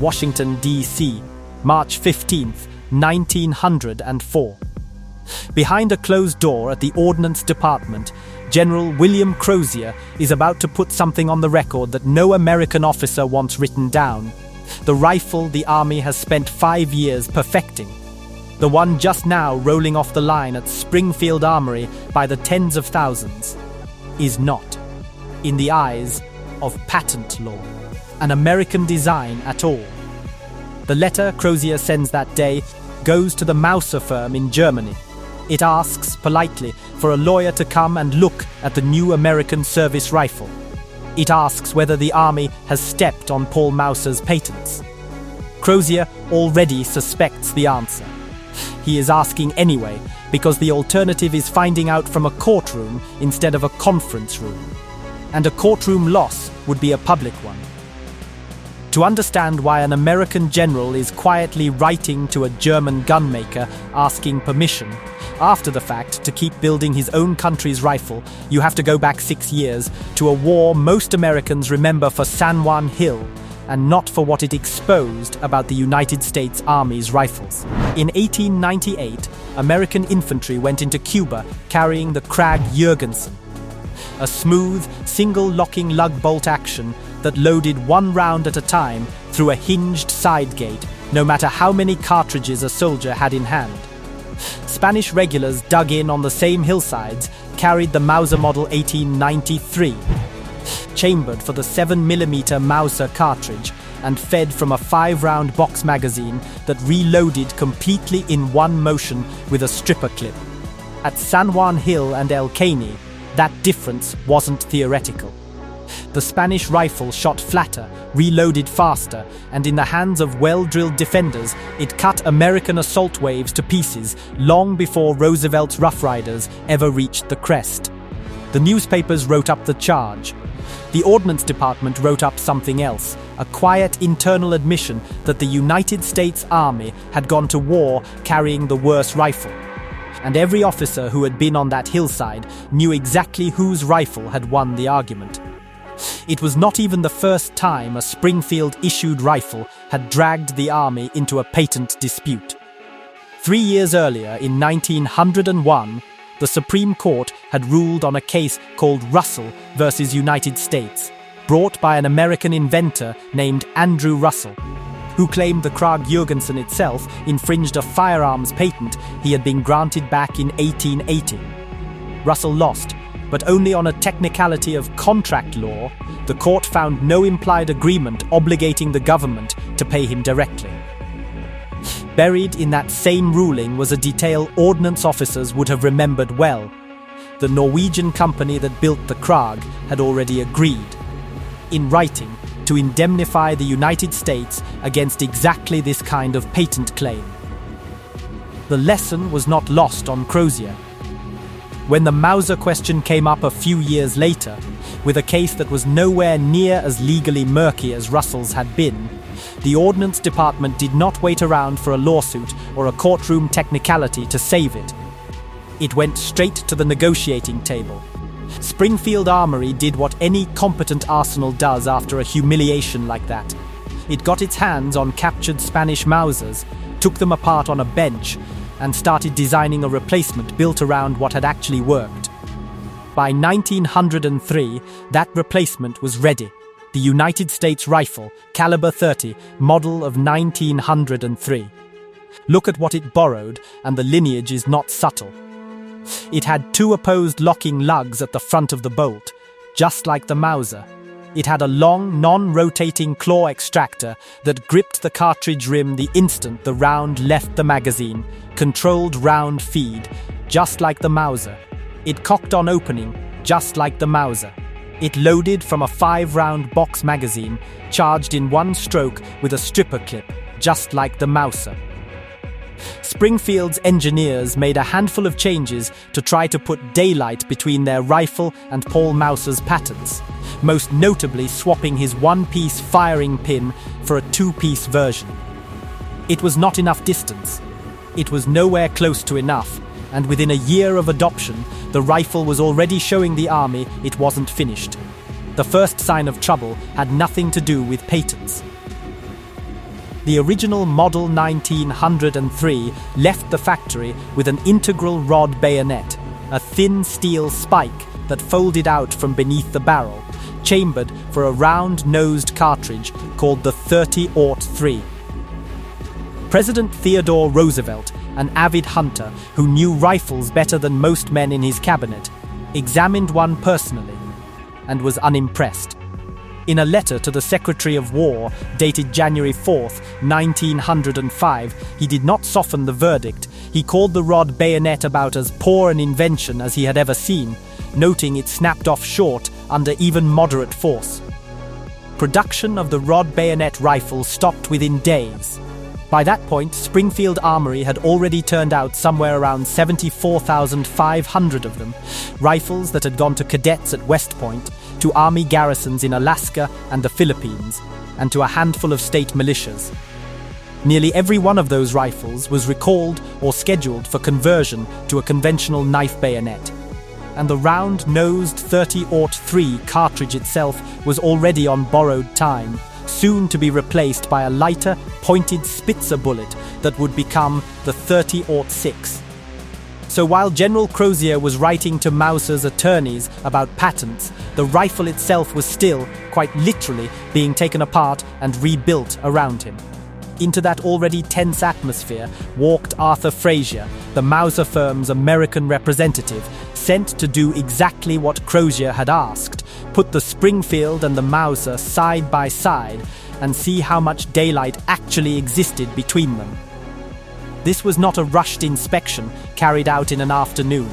Washington, D.C., March 15, 1904. Behind a closed door at the Ordnance Department, General William Crozier is about to put something on the record that no American officer wants written down. The rifle the Army has spent 5 years perfecting. The one just now rolling off the line at Springfield Armory by the tens of thousands is not, in the eyes of patent law, an American design at all. The letter Crozier sends that day goes to the Mauser firm in Germany. It asks, politely, for a lawyer to come and look at the new American service rifle. It asks whether the Army has stepped on Paul Mauser's patents. Crozier already suspects the answer. He is asking anyway, because the alternative is finding out from a courtroom instead of a conference room. And a courtroom loss would be a public one. To understand why an American general is quietly writing to a German gunmaker asking permission, after the fact, to keep building his own country's rifle, you have to go back 6 years to a war most Americans remember for San Juan Hill, and not for what it exposed about the United States Army's rifles. In 1898, American infantry went into Cuba carrying the Krag-Jurgensen, a smooth, single-locking lug-bolt action that loaded 1 round at a time through a hinged side gate, no matter how many cartridges a soldier had in hand. Spanish regulars dug in on the same hillsides carried the Mauser Model 1893, chambered for the 7mm Mauser cartridge and fed from a 5-round box magazine that reloaded completely in one motion with a stripper clip. At San Juan Hill and El Caney, that difference wasn't theoretical. The Spanish rifle shot flatter, reloaded faster, and in the hands of well-drilled defenders, it cut American assault waves to pieces long before Roosevelt's Rough Riders ever reached the crest. The newspapers wrote up the charge. The Ordnance Department wrote up something else, a quiet internal admission that the United States Army had gone to war carrying the worse rifle. And every officer who had been on that hillside knew exactly whose rifle had won the argument. It was not even the first time a Springfield-issued rifle had dragged the Army into a patent dispute. 3 years earlier, in 1901, the Supreme Court had ruled on a case called Russell versus United States, brought by an American inventor named Andrew Russell, who claimed the Krag-Jurgensen itself infringed a firearms patent he had been granted back in 1880. Russell lost, but only on a technicality of contract law. The court found no implied agreement obligating the government to pay him directly. Buried in that same ruling was a detail ordnance officers would have remembered well. The Norwegian company that built the Krag had already agreed, in writing, to indemnify the United States against exactly this kind of patent claim. The lesson was not lost on Crozier. When the Mauser question came up a few years later, with a case that was nowhere near as legally murky as Russell's had been, the Ordnance Department did not wait around for a lawsuit or a courtroom technicality to save it. It went straight to the negotiating table. Springfield Armory did what any competent arsenal does after a humiliation like that. It got its hands on captured Spanish Mausers, took them apart on a bench, and started designing a replacement built around what had actually worked. By 1903, that replacement was ready. The United States rifle, caliber .30, model of 1903. Look at what it borrowed, and the lineage is not subtle. It had 2 opposed locking lugs at the front of the bolt, just like the Mauser. It had a long, non-rotating claw extractor that gripped the cartridge rim the instant the round left the magazine, controlled round feed, just like the Mauser. It cocked on opening, just like the Mauser. It loaded from a 5-round box magazine, charged in one stroke with a stripper clip, just like the Mauser. Springfield's engineers made a handful of changes to try to put daylight between their rifle and Paul Mauser's patents, most notably swapping his 1-piece firing pin for a 2-piece version. It was not enough distance. It was nowhere close to enough, and within a year of adoption, the rifle was already showing the Army it wasn't finished. The first sign of trouble had nothing to do with patents. The original Model 1903 left the factory with an integral rod bayonet, a thin steel spike that folded out from beneath the barrel, chambered for a round-nosed cartridge called the .30-03. President Theodore Roosevelt, an avid hunter who knew rifles better than most men in his cabinet, examined one personally and was unimpressed. In a letter to the Secretary of War, dated January 4, 1905, he did not soften the verdict. He called the rod bayonet about as poor an invention as he had ever seen, noting it snapped off short under even moderate force. Production of the rod bayonet rifle stopped within days. By that point, Springfield Armory had already turned out somewhere around 74,500 of them, rifles that had gone to cadets at West Point, to army garrisons in Alaska and the Philippines, and to a handful of state militias. Nearly every one of those rifles was recalled or scheduled for conversion to a conventional knife bayonet, and the round-nosed .30-03 cartridge itself was already on borrowed time, soon to be replaced by a lighter, pointed Spitzer bullet that would become the .30-06. So while General Crozier was writing to Mauser's attorneys about patents, the rifle itself was still, quite literally, being taken apart and rebuilt around him. Into that already tense atmosphere walked Arthur Frazier, the Mauser firm's American representative, sent to do exactly what Crozier had asked, put the Springfield and the Mauser side by side and see how much daylight actually existed between them. This was not a rushed inspection carried out in an afternoon.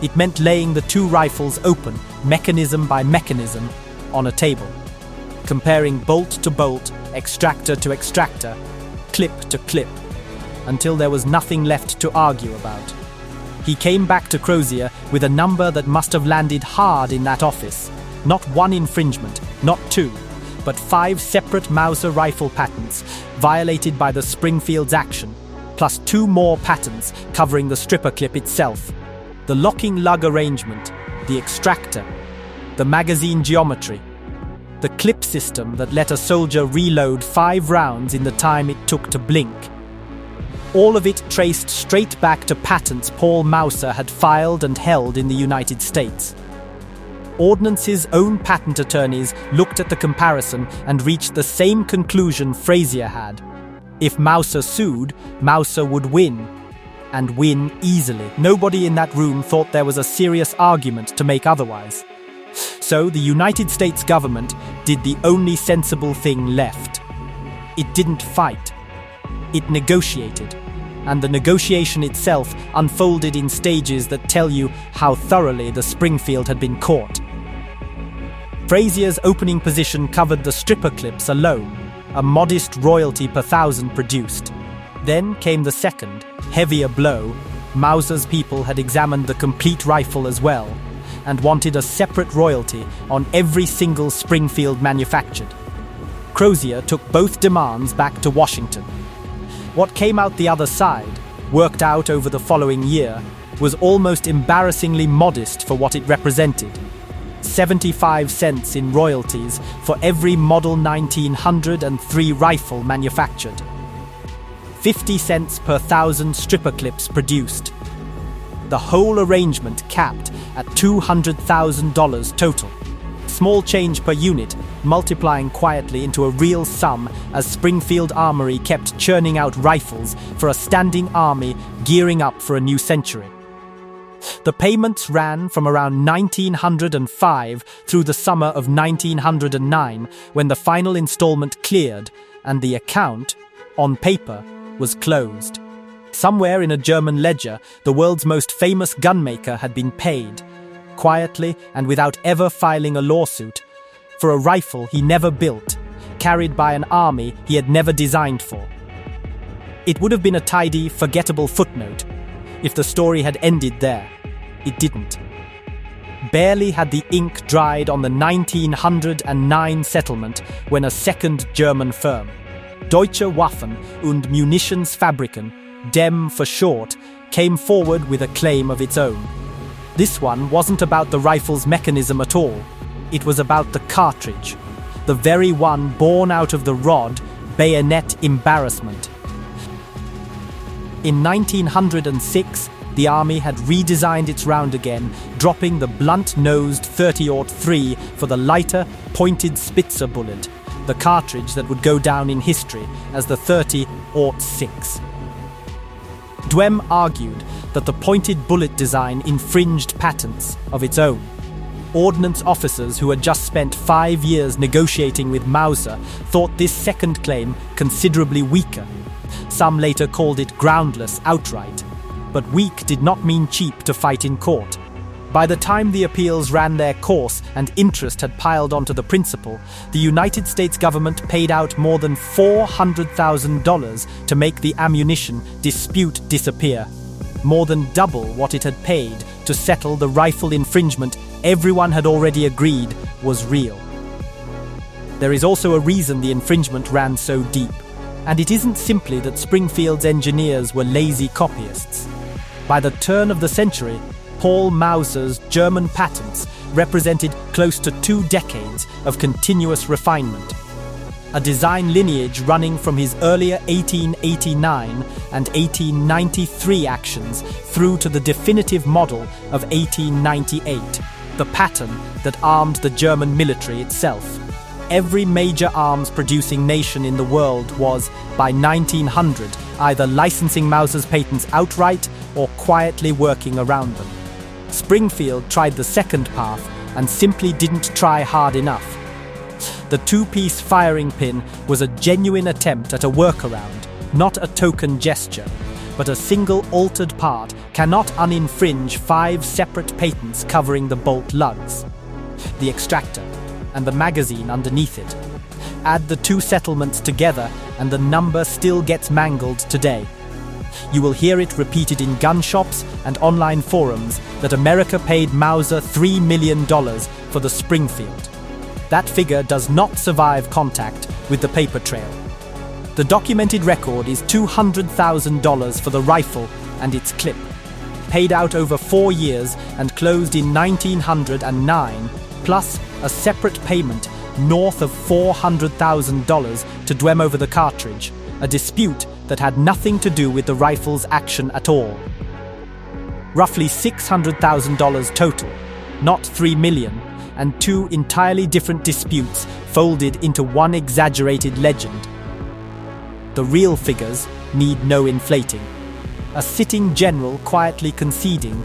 It meant laying the two rifles open, mechanism by mechanism, on a table, comparing bolt to bolt, extractor to extractor, clip to clip, until there was nothing left to argue about. He came back to Crozier with a number that must have landed hard in that office. Not one infringement, not two, but 5 separate Mauser rifle patents violated by the Springfield's action, plus 2 more patents covering the stripper clip itself, the locking lug arrangement, the extractor, the magazine geometry, the clip system that let a soldier reload 5 rounds in the time it took to blink. All of it traced straight back to patents Paul Mauser had filed and held in the United States. Ordnance's own patent attorneys looked at the comparison and reached the same conclusion Frazier had. If Mauser sued, Mauser would win, and win easily. Nobody in that room thought there was a serious argument to make otherwise. So the United States government did the only sensible thing left. It didn't fight. It negotiated, and the negotiation itself unfolded in stages that tell you how thoroughly the Springfield had been caught. Frazier's opening position covered the stripper clips alone, a modest royalty per 1,000 produced. Then came the second, heavier blow. Mauser's people had examined the complete rifle as well, and wanted a separate royalty on every single Springfield manufactured. Crozier took both demands back to Washington. What came out the other side, worked out over the following year, was almost embarrassingly modest for what it represented. 75 cents in royalties for every Model 1903 rifle manufactured. 50 cents per 1,000 stripper clips produced. The whole arrangement capped at $200,000 total. Small change per unit, multiplying quietly into a real sum as Springfield Armory kept churning out rifles for a standing army gearing up for a new century. The payments ran from around 1905 through the summer of 1909, when the final installment cleared and the account, on paper, was closed. Somewhere in a German ledger, the world's most famous gunmaker had been paid, quietly and without ever filing a lawsuit, for a rifle he never built, carried by an army he had never designed for. It would have been a tidy, forgettable footnote if the story had ended there. It didn't. Barely had the ink dried on the 1909 settlement when a second German firm, Deutsche Waffen- und Munitionsfabriken, DEM for short, came forward with a claim of its own. This one wasn't about the rifle's mechanism at all. It was about the cartridge, the very one born out of the rod bayonet embarrassment. In 1906, the Army had redesigned its round again, dropping the blunt-nosed 30-03 for the lighter, pointed Spitzer bullet, the cartridge that would go down in history as the 30-06. Dwem argued that the pointed bullet design infringed patents of its own. Ordnance officers who had just spent 5 years negotiating with Mauser thought this second claim considerably weaker. Some later called it groundless outright. But weak did not mean cheap to fight in court. By the time the appeals ran their course and interest had piled onto the principal, the United States government paid out more than $400,000 to make the ammunition dispute disappear, more than double what it had paid to settle the rifle infringement everyone had already agreed was real. There is also a reason the infringement ran so deep, and it isn't simply that Springfield's engineers were lazy copyists. By the turn of the century, Paul Mauser's German patents represented close to 2 decades of continuous refinement, a design lineage running from his earlier 1889 and 1893 actions through to the definitive model of 1898, the pattern that armed the German military itself. Every major arms-producing nation in the world was, by 1900, either licensing Mauser's patents outright or quietly working around them. Springfield tried the second path and simply didn't try hard enough. The 2-piece firing pin was a genuine attempt at a workaround, not a token gesture, but a single altered part cannot uninfringe 5 separate patents covering the bolt lugs, the extractor, and the magazine underneath it. Add the 2 settlements together and the number still gets mangled today. You will hear it repeated in gun shops and online forums that America paid Mauser $3 million for the Springfield. That figure does not survive contact with the paper trail. The documented record is $200,000 for the rifle and its clip, paid out over 4 years and closed in 1909, plus a separate payment north of $400,000 to Dwem over the cartridge, a dispute that had nothing to do with the rifle's action at all. Roughly $600,000 total, not $3 million, and 2 entirely different disputes folded into one exaggerated legend. The real figures need no inflating. A sitting general quietly conceding,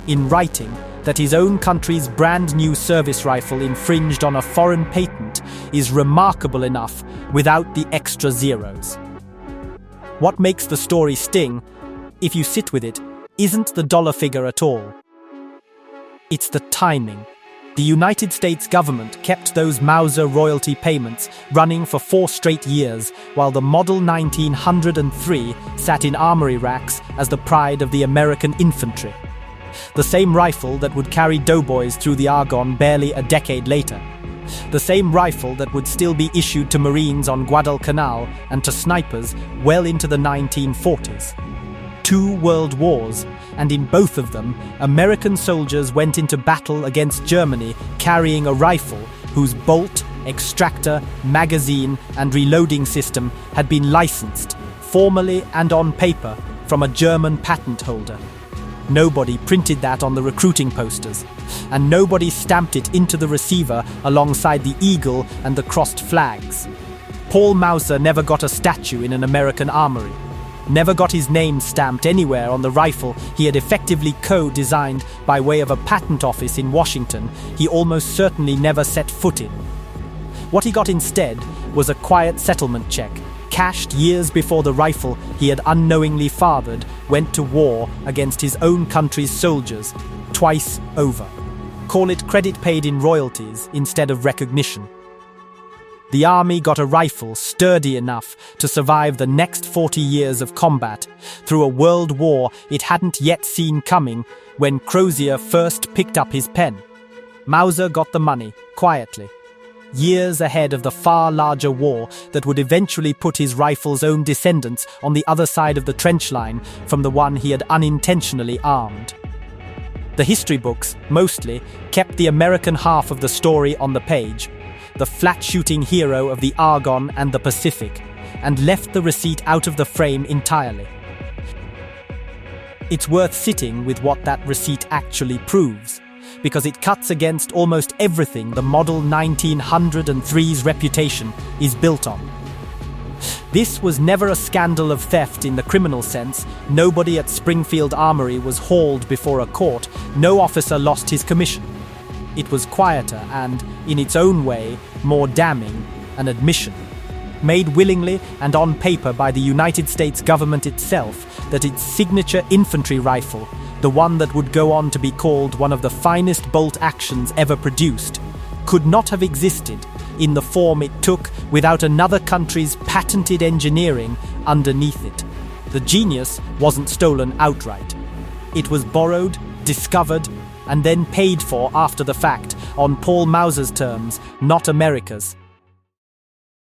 in writing, that his own country's brand new service rifle infringed on a foreign patent is remarkable enough without the extra zeros. What makes the story sting, if you sit with it, isn't the dollar figure at all. It's the timing. The United States government kept those Mauser royalty payments running for 4 straight years, while the Model 1903 sat in armory racks as the pride of the American infantry. The same rifle that would carry doughboys through the Argonne barely a decade later. The same rifle that would still be issued to Marines on Guadalcanal and to snipers well into the 1940s. 2 world wars, and in both of them, American soldiers went into battle against Germany carrying a rifle whose bolt, extractor, magazine, and reloading system had been licensed, formally and on paper, from a German patent holder. Nobody printed that on the recruiting posters, and nobody stamped it into the receiver alongside the eagle and the crossed flags. Paul Mauser never got a statue in an American armory, never got his name stamped anywhere on the rifle he had effectively co-designed by way of a patent office in Washington he almost certainly never set foot in. What he got instead was a quiet settlement check, cashed years before the rifle he had unknowingly fathered went to war against his own country's soldiers, twice over. Call it credit paid in royalties instead of recognition. The army got a rifle sturdy enough to survive the next 40 years of combat through a world war it hadn't yet seen coming when Crozier first picked up his pen. Mauser got the money, quietly, years ahead of the far larger war that would eventually put his rifle's own descendants on the other side of the trench line from the one he had unintentionally armed. The history books, mostly, kept the American half of the story on the page, the flat-shooting hero of the Argonne and the Pacific, and left the receipt out of the frame entirely. It's worth sitting with what that receipt actually proves, because it cuts against almost everything the Model 1903's reputation is built on. This was never a scandal of theft in the criminal sense. Nobody at Springfield Armory was hauled before a court. No officer lost his commission. It was quieter and, in its own way, more damning, an admission, made willingly and on paper by the United States government itself, that its signature infantry rifle, the one that would go on to be called one of the finest bolt actions ever produced, could not have existed in the form it took without another country's patented engineering underneath it. The genius wasn't stolen outright. It was borrowed, discovered, and then paid for after the fact on Paul Mauser's terms, not America's.